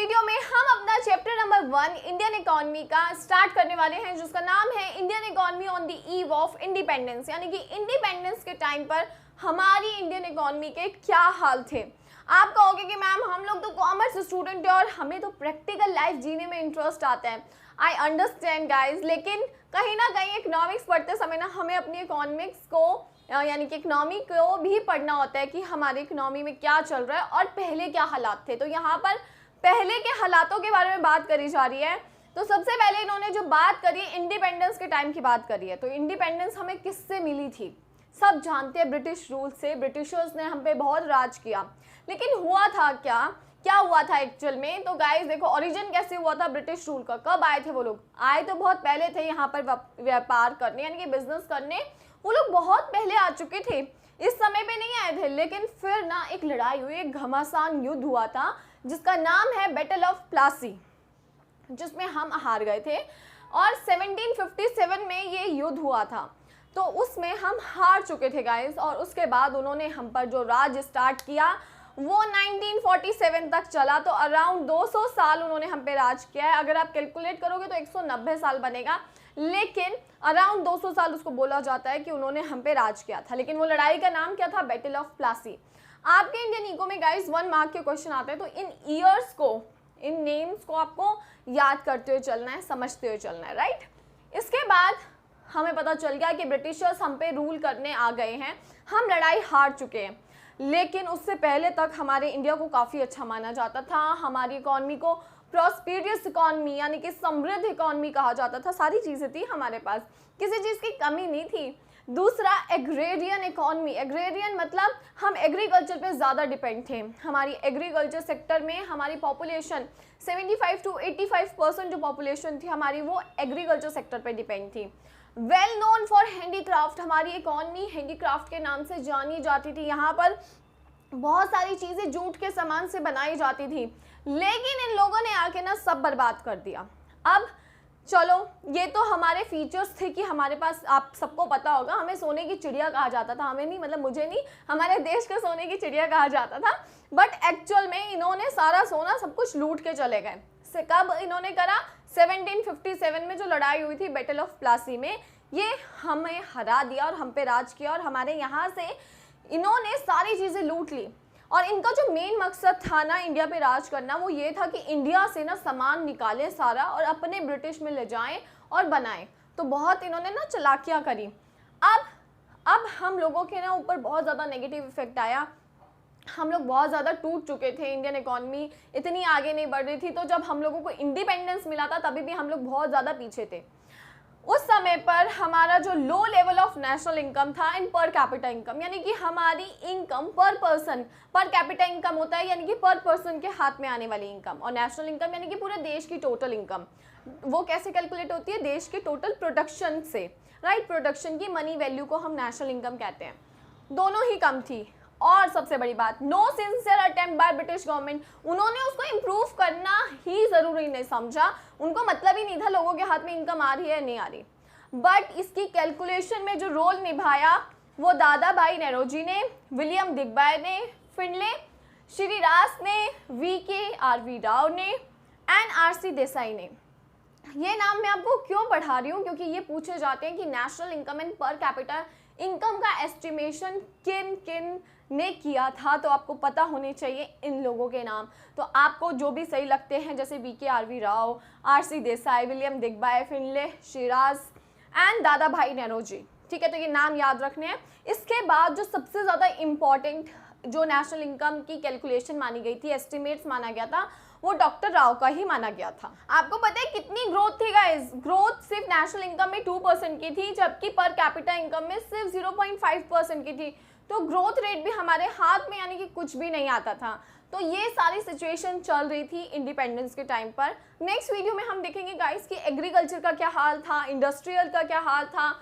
Video में हम अपना चैप्टर नंबर 1 इंडियन इकोनॉमी का स्टार्ट करने वाले हैं, जिसका नाम है Indian economy on the eve of independence. यानी कि इंडिपेंडेंस के टाइम पर हमारी इंडियन इकोनॉमी के क्या हाल थे। आप कहोगे कि मैम हम लोग तो कॉमर्स स्टूडेंट है और हमें तो प्रैक्टिकल लाइफ जीने में इंटरेस्ट आता है। आई अंडरस्टैंड गाइज, लेकिन कहीं ना कहीं इकोनॉमिक्स पढ़ते समय ना हमें अपनी इकोनॉमिक्स को यानी कि इकोनॉमी को भी पढ़ना होता है कि हमारी इकोनॉमी में क्या चल रहा है और पहले क्या हालात थे। तो यहाँ पर पहले के हालातों के बारे में बात करी जा रही है। तो सबसे पहले इन्होंने जो बात करी इंडिपेंडेंस के टाइम की बात करी है। तो इंडिपेंडेंस हमें किससे मिली थी? सब जानते हैं ब्रिटिश रूल से। ब्रिटिशर्स ने हम पे बहुत राज किया, लेकिन हुआ था क्या हुआ था एक्चुअल में? तो गाइस देखो, ओरिजिन कैसे हुआ था ब्रिटिश रूल का। कब आए थे वो लोग? आए तो बहुत पहले थे यहाँ पर व्यापार करने, यानी कि बिजनेस करने। वो लोग बहुत पहले आ चुके थे, इस समय पे नहीं आए थे। लेकिन फिर ना एक लड़ाई हुई, एक घमासान युद्ध हुआ था जिसका नाम है बैटल ऑफ प्लासी, जिसमें हम हार गए थे। और 1757 में ये युद्ध हुआ था, तो उसमें हम हार चुके थे गाइस। और उसके बाद उन्होंने हम पर जो राज स्टार्ट किया वो 1947 तक चला। तो अराउंड 200 साल उन्होंने हम पे राज किया है। अगर आप कैलकुलेट करोगे तो 190 साल बनेगा, लेकिन अराउंड 200 साल उसको बोला जाता है कि उन्होंने हम पे राज किया था। लेकिन वो लड़ाई का नाम क्या था? Battle of Plassey. आपके इंडियन इको में गाइस 1 मार्क के क्वेश्चन आते हैं, तो इन ईयर्स को, इन नेम्स को आपको याद करते हुए चलना है, समझते हुए चलना है, राइट। इसके बाद हमें पता चल गया कि ब्रिटिशर्स हम पे रूल करने आ गए हैं, हम लड़ाई हार चुके हैं। लेकिन उससे पहले तक हमारे इंडिया को काफ़ी अच्छा माना जाता था। हमारी इकॉनमी को प्रॉस्पेरियस इकॉनमी यानी कि समृद्ध इकॉनमी कहा जाता था। सारी चीज़ें थी हमारे पास, किसी चीज़ की कमी नहीं थी। दूसरा, एग्रेरियन इकॉनमी। एग्रेरियन मतलब हम एग्रीकल्चर पे ज़्यादा डिपेंड थे। हमारी एग्रीकल्चर सेक्टर में हमारी पॉपुलेशन 75 to 85% जो पॉपुलेशन थी हमारी, वो एग्रीकल्चर सेक्टर पे डिपेंड थी। वेल नोन फॉर हैंडीक्राफ्ट, हमारी इकॉनमी हैंडीक्राफ्ट के नाम से जानी जाती थी। यहाँ पर बहुत सारी चीज़ें जूट के सामान से बनाई जाती थी, लेकिन इन लोगों ने आके ना सब बर्बाद कर दिया। अब चलो, ये तो हमारे फीचर्स थे कि हमारे पास, आप सबको पता होगा, हमें सोने की चिड़िया कहा जाता था। हमें नहीं, मतलब मुझे नहीं, हमारे देश को सोने की चिड़िया कहा जाता था। बट एक्चुअल में इन्होंने सारा सोना सब कुछ लूट के चले गए। कब इन्होंने करा? 1757 में जो लड़ाई हुई थी बैटल ऑफ प्लासी में, ये हमें हरा दिया और हम पे राज किया। और हमारे यहाँ से इन्होंने सारी चीज़ें लूट ली। और इनका जो मेन मकसद था ना इंडिया पे राज करना, वो ये था कि इंडिया से ना सामान निकालें सारा और अपने ब्रिटिश में ले जाएं और बनाएं। तो बहुत इन्होंने ना चालाकियाँ करी। अब हम लोगों के ना ऊपर बहुत ज़्यादा नेगेटिव इफेक्ट आया। हम लोग बहुत ज़्यादा टूट चुके थे, इंडियन इकॉनमी इतनी आगे नहीं बढ़ रही थी। तो जब हम लोगों को इंडिपेंडेंस मिला था तभी भी हम लोग बहुत ज़्यादा पीछे थे। उस समय पर हमारा जो low level of national income था इन पर कैपिटा इनकम, यानी कि हमारी इनकम पर पर्सन, पर कैपिटा इनकम होता है यानी कि पर पर्सन के हाथ में आने वाली इनकम, और नेशनल इनकम यानी कि पूरे देश की टोटल इनकम। वो कैसे कैलकुलेट होती है? देश के टोटल प्रोडक्शन से, राइट। प्रोडक्शन की मनी वैल्यू को हम नेशनल इनकम कहते हैं। दोनों ही कम थी। और सबसे बड़ी बात, no sincere attempt by British government. उन्होंने उसको इम्प्रूव करना ही ज़रूरी नहीं समझा। उनको मतलब ही नहीं था लोगों के हाथ में इनकम आ रही है या नहीं आ रही। बट इसकी कैलकुलेशन में जो रोल निभाया वो दादा भाई नेरोजी ने, विलियम दिग्बाय ने, फिनले श्रीरास ने, VKRV राव ने, NRC देसाई ने। ये नाम मैं आपको क्यों पढ़ा रही हूँ? क्योंकि ये पूछे जाते हैं कि national income and per capita income का एस्टिमेशन किन किन ने किया था। तो आपको पता होने चाहिए इन लोगों के नाम। तो आपको जो भी सही लगते हैं, जैसे VKRV Rao, RC Desai, William Digby, Findlay Shirras and Dadabhai नेरोजी, ठीक है, तो ये नाम याद रखने हैं। इसके बाद जो सबसे ज़्यादा इम्पॉर्टेंट जो नेशनल इनकम की कैलकुलेशन मानी गई थी, एस्टिमेट्स माना गया था, वो डॉक्टर राव का ही माना गया था। आपको पता है कितनी ग्रोथ थी गाइस? ग्रोथ सिर्फ नेशनल इनकम में 2% की थी, जबकि पर कैपिटा इनकम में सिर्फ 0.5% की थी। तो ग्रोथ रेट भी हमारे हाथ में यानी कि कुछ भी नहीं आता था। तो ये सारी सिचुएशन चल रही थी इंडिपेंडेंस के टाइम पर। नेक्स्ट वीडियो में हम देखेंगे गाइस कि एग्रीकल्चर का क्या हाल था, इंडस्ट्रियल का क्या हाल था,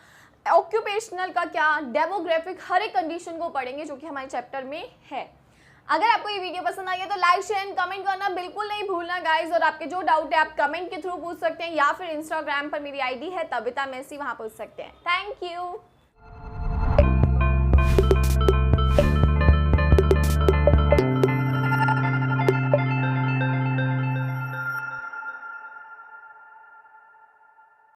ऑक्यूपेशनल का क्या, डेमोग्राफिक, हर एक कंडीशन को पढ़ेंगे जो कि हमारे चैप्टर में है। अगर आपको ये वीडियो पसंद आई है तो लाइक, शेयर एंड कमेंट करना बिल्कुल नहीं भूलना गाइस। और आपके जो डाउट है आप कमेंट के थ्रू पूछ सकते हैं, या फिर इंस्टाग्राम पर मेरी ID है तबिता मेसी, वहाँ पूछ सकते हैं। Thank you.